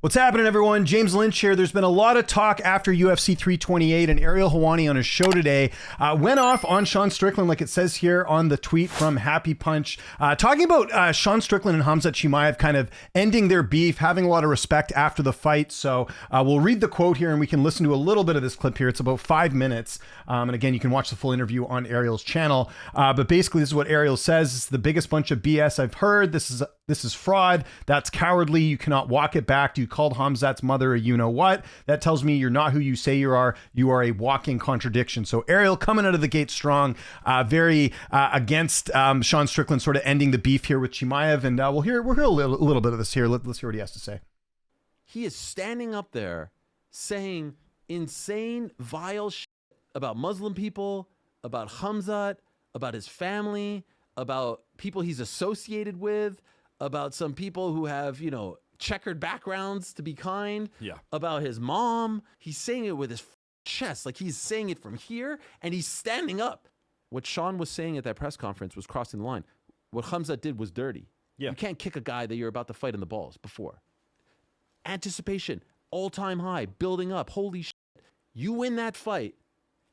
What's happening, everyone? James Lynch here. There's been a lot of talk after UFC 328, and Ariel Helwani on his show today went off on Sean Strickland, like it says here on the tweet from Happy Punch, talking about Sean Strickland and Khamzat Chimaev kind of ending their beef, having a lot of respect after the fight. So we'll read the quote here, and we can listen to a little bit of this clip here. It's about 5 minutes. And again, you can watch the full interview on Ariel's channel. But basically, this is what Ariel says. It's the biggest bunch of BS I've heard. This is fraud. That's cowardly. You cannot walk it back. You called Khamzat's mother a you-know-what. That tells me you're not who you say you are. You are a walking contradiction. So Ariel coming out of the gate strong, very against Sean Strickland sort of ending the beef here with Chimaev. And we'll hear a little bit of this here. Let's hear what he has to say. He is standing up there saying insane, vile shit about Muslim people, about Khamzat, about his family, about people he's associated with, about some people who have, checkered backgrounds, to be kind, about his mom. He's saying it with his chest, like he's saying it from here, and he's standing up. What Sean was saying at that press conference was crossing the line. What Khamzat did was dirty. You can't kick a guy that you're about to fight in the balls before. Anticipation, all-time high, building up, holy shit. You win that fight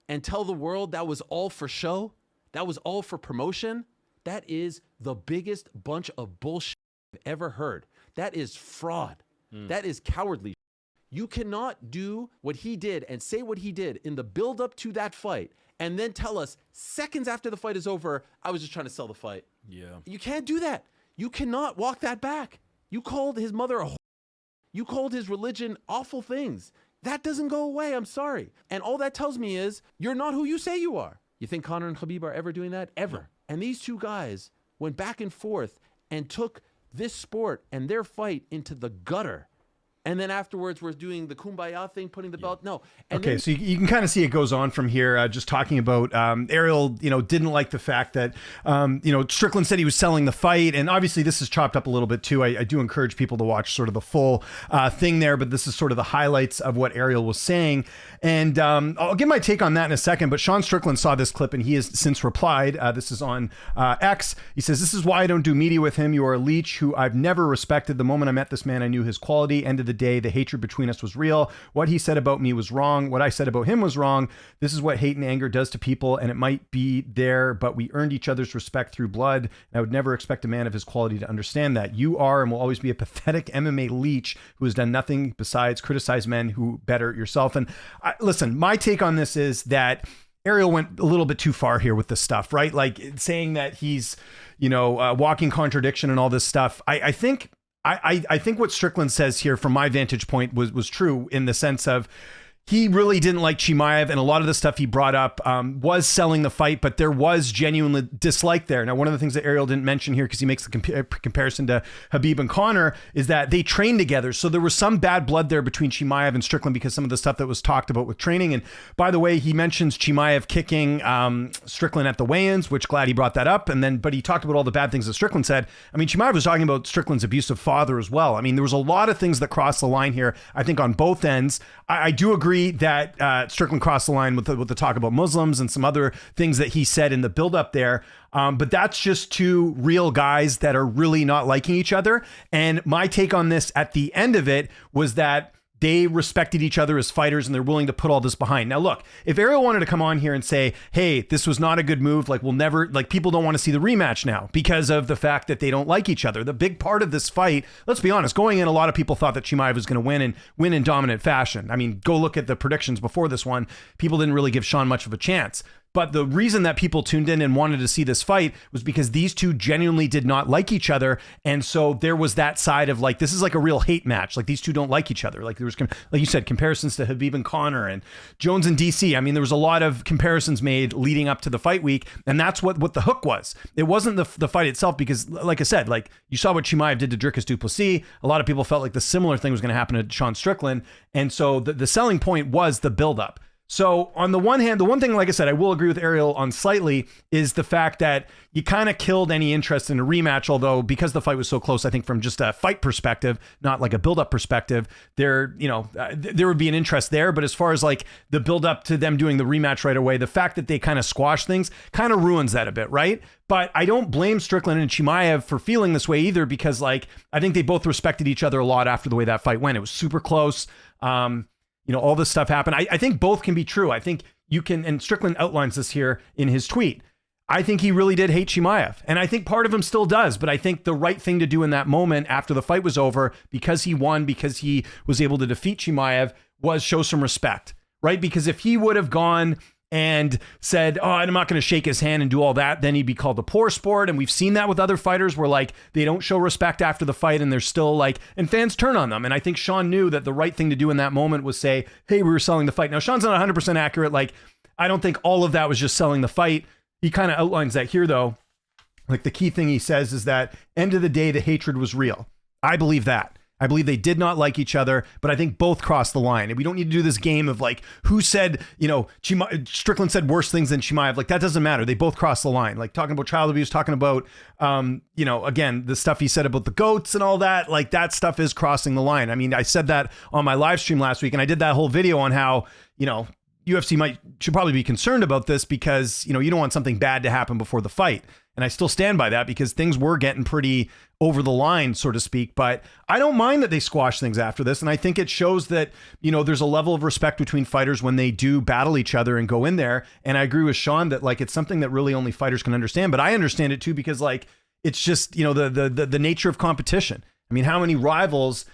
and tell the world that was all for show, that was all for promotion. That is the biggest bunch of bullshit I've ever heard. That is fraud. That is cowardly. You cannot do what he did and say what he did in the build-up to that fight and then tell us seconds after the fight is over, I was just trying to sell the fight. You can't do that. You cannot walk that back. You called his mother a whore. You called his religion awful things. That doesn't go away. I'm sorry. And all that tells me is you're not who you say you are. You think Conor and Khabib are ever doing that? Ever. No. And these two guys went back and forth and took this sport and their fight into the gutter. And then afterwards, we're doing the kumbaya thing, putting the belt. No. And okay, so you can kind of see it goes on from here. Just talking about Ariel, didn't like the fact that, Strickland said he was selling the fight. And obviously, this is chopped up a little bit, too. I do encourage people to watch sort of the full thing there. But this is sort of the highlights of what Ariel was saying. And I'll give my take on that in a second. But Sean Strickland saw this clip, and he has since replied. This is on X. He says, "This is why I don't do media with him. You are a leech who I've never respected. The moment I met this man, I knew his quality. End of the day, the hatred between us was real. What he said about me was wrong. What I said about him was wrong. This is what hate and anger does to people, and it might be there, but we earned each other's respect through blood. And I would never expect a man of his quality to understand that. You are and will always be a pathetic MMA leech who has done nothing besides criticize men who better yourself." And listen, my take on this is that Ariel went a little bit too far here with this stuff, right? Like saying that he's, walking contradiction and all this stuff. I think what Strickland says here from my vantage point was true in the sense of he really didn't like Chimaev, and a lot of the stuff he brought up was selling the fight, but there was genuine dislike there. Now, one of the things that Ariel didn't mention here, because he makes the comparison to Khabib and Conor, is that they trained together. So there was some bad blood there between Chimaev and Strickland because some of the stuff that was talked about with training. And by the way, he mentions Chimaev kicking Strickland at the weigh-ins, which glad he brought that up. But he talked about all the bad things that Strickland said. I mean, Chimaev was talking about Strickland's abusive father as well. I mean, there was a lot of things that crossed the line here, I think, on both ends. I do agree that Strickland crossed the line with the talk about Muslims and some other things that he said in the buildup there. But that's just two real guys that are really not liking each other. And my take on this at the end of it was that they respected each other as fighters and they're willing to put all this behind. Now, look, if Ariel wanted to come on here and say, hey, this was not a good move, people don't want to see the rematch now because of the fact that they don't like each other. The big part of this fight, let's be honest, going in, a lot of people thought that Chimaev was going to win in dominant fashion. I mean, go look at the predictions before this one. People didn't really give Sean much of a chance. But the reason that people tuned in and wanted to see this fight was because these two genuinely did not like each other. And so there was that side of this is like a real hate match. Like these two don't like each other. Like there was, like you said, comparisons to Khabib and Conor and Jones and DC. I mean, there was a lot of comparisons made leading up to the fight week. And that's what the hook was. It wasn't the fight itself because, like I said, you saw what Chimaev did to Dricus du Plessis. A lot of people felt like the similar thing was going to happen to Sean Strickland. And so the selling point was the buildup. So on the one hand, the one thing, like I said, I will agree with Ariel on slightly is the fact that you kind of killed any interest in a rematch, although because the fight was so close, I think from just a fight perspective, not like a build-up perspective, there would be an interest there. But as far as like the build-up to them doing the rematch right away, the fact that they kind of squash things kind of ruins that a bit, right? But I don't blame Strickland and Chimaev for feeling this way either, because like I think they both respected each other a lot after the way that fight went. It was super close. All this stuff happened. I think both can be true. I think you can, and Strickland outlines this here in his tweet. I think he really did hate Chimaev, and I think part of him still does, but I think the right thing to do in that moment after the fight was over, because he won, because he was able to defeat Chimaev, was show some respect, right? Because if he would have gone and said, oh, I'm not going to shake his hand and do all that, then he'd be called a poor sport. And we've seen that with other fighters where like they don't show respect after the fight and they're still like, and fans turn on them. And I think Sean knew that the right thing to do in that moment was say, hey, we were selling the fight. Now, Sean's not 100% accurate. Like, I don't think all of that was just selling the fight. He kind of outlines that here, though. Like the key thing he says is that end of the day, the hatred was real. I believe that. I believe they did not like each other, but I think both crossed the line. And we don't need to do this game of like, who said, Strickland said worse things than Chimaev. Like, that doesn't matter. They both crossed the line. Like, talking about child abuse, talking about, again, the stuff he said about the goats and all that, like that stuff is crossing the line. I mean, I said that on my live stream last week, and I did that whole video on how, UFC should probably be concerned about this because, you don't want something bad to happen before the fight. And I still stand by that because things were getting pretty over the line, so to speak. But I don't mind that they squash things after this. And I think it shows that, there's a level of respect between fighters when they do battle each other and go in there. And I agree with Sean that like, it's something that really only fighters can understand. But I understand it too, because like, it's just, the nature of competition. I mean, how many rivals,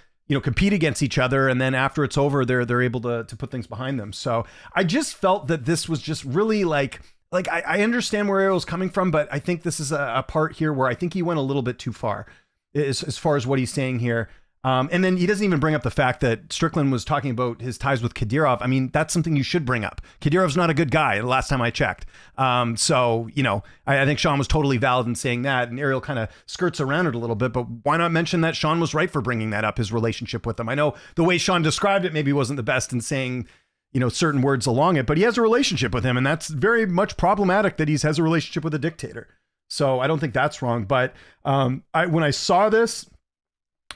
compete against each other, and then after it's over, they're able to put things behind them. So I just felt that this was just really like I understand where Ariel's coming from, but I think this is a part here where I think he went a little bit too far as far as what he's saying here. And then he doesn't even bring up the fact that Strickland was talking about his ties with Kadyrov. I mean, that's something you should bring up. Kadyrov's not a good guy, the last time I checked. I think Sean was totally valid in saying that, and Ariel kind of skirts around it a little bit, but why not mention that Sean was right for bringing that up, his relationship with him? I know the way Sean described it maybe wasn't the best in saying, certain words along it, but he has a relationship with him, and that's very much problematic that he has a relationship with a dictator. So I don't think that's wrong. But when I saw this,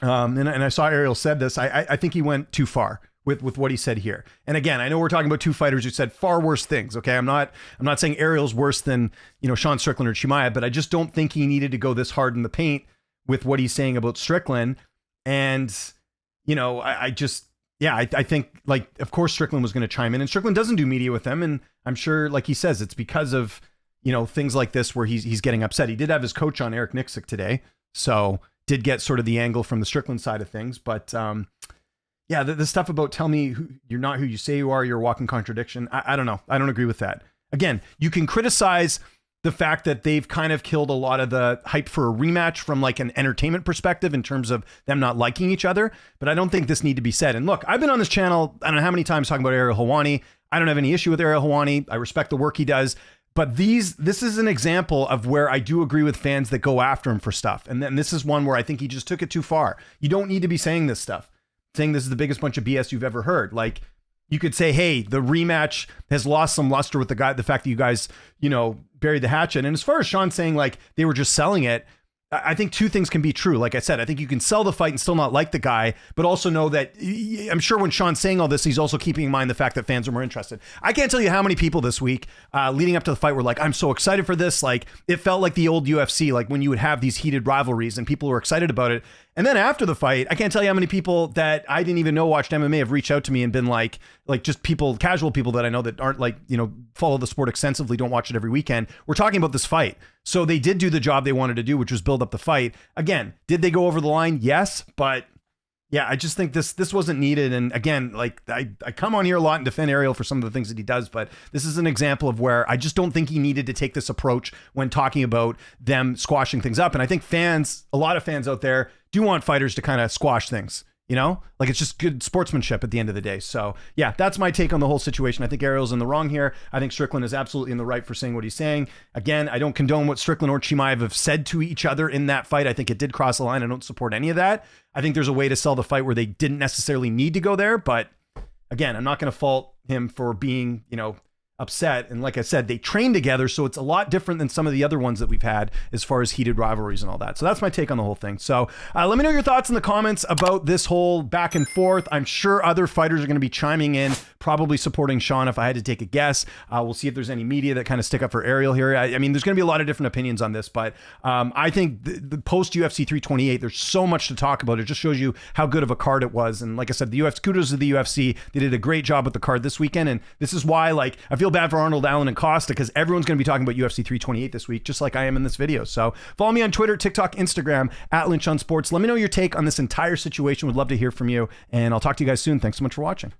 and I saw Ariel said this, I think he went too far with what he said here. And again, I know we're talking about two fighters who said far worse things. Okay, I'm not saying Ariel's worse than Sean Strickland or Chimaev, but I just don't think he needed to go this hard in the paint with what he's saying about Strickland. And I think, like, of course Strickland was going to chime in, and Strickland doesn't do media with them. And I'm sure, like he says, it's because of, things like this where he's getting upset. He did have his coach on, Eric Nixick, today. So did get sort of the angle from the Strickland side of things. But the stuff about tell me you're not who you say you are, you're a walking contradiction. I don't know. I don't agree with that. Again, you can criticize the fact that they've kind of killed a lot of the hype for a rematch from like an entertainment perspective in terms of them not liking each other. But I don't think this need to be said. And look, I've been on this channel, I don't know how many times, talking about Ariel Helwani. I don't have any issue with Ariel Helwani. I respect the work he does. But this is an example of where I do agree with fans that go after him for stuff. And then this is one where I think he just took it too far. You don't need to be saying this stuff, saying this is the biggest bunch of BS you've ever heard. Like, you could say, hey, the rematch has lost some luster with the fact that you guys, buried the hatchet. And as far as Sean saying like they were just selling it, I think two things can be true. Like I said, I think you can sell the fight and still not like the guy, but also know that I'm sure when Sean's saying all this, he's also keeping in mind the fact that fans are more interested. I can't tell you how many people this week leading up to the fight were like, I'm so excited for this. Like, it felt like the old UFC, like when you would have these heated rivalries and people were excited about it. And then after the fight, I can't tell you how many people that I didn't even know watched MMA have reached out to me and been like just people, casual people that I know that aren't like, follow the sport extensively, don't watch it every weekend. We're talking about this fight. So they did do the job they wanted to do, which was build up the fight. Again, did they go over the line? Yes. But yeah, I just think this wasn't needed. And again, like I come on here a lot and defend Ariel for some of the things that he does, but this is an example of where I just don't think he needed to take this approach when talking about them squashing things up. And I think a lot of fans out there do want fighters to kind of squash things, like it's just good sportsmanship at the end of the day. So yeah, that's my take on the whole situation. I think Ariel's in the wrong here. I think Strickland is absolutely in the right for saying what he's saying. Again, I don't condone what Strickland or Chimaev have said to each other in that fight. I think it did cross the line. I don't support any of that. I think there's a way to sell the fight where they didn't necessarily need to go there, but again, I'm not going to fault him for being, upset. And like I said, they train together, so it's a lot different than some of the other ones that we've had as far as heated rivalries and all that. So that's my take on the whole thing. So let me know your thoughts in the comments about this whole back and forth. I'm sure other fighters are going to be chiming in, probably supporting Sean if I had to take a guess. We'll see if there's any media that kind of stick up for Ariel here. I mean, there's going to be a lot of different opinions on this, but I think the post UFC 328, there's so much to talk about. It just shows you how good of a card it was. And like I said, the UFC, kudos to the UFC. They did a great job with the card this weekend. And this is why, like, I feel bad for Arnold Allen and Costa, because everyone's going to be talking about UFC 328 this week, just like I am in this video. So follow me on Twitter, TikTok, Instagram, at Lynch on Sports. Let me know your take on this entire situation. Would love to hear from you. And I'll talk to you guys soon. Thanks so much for watching.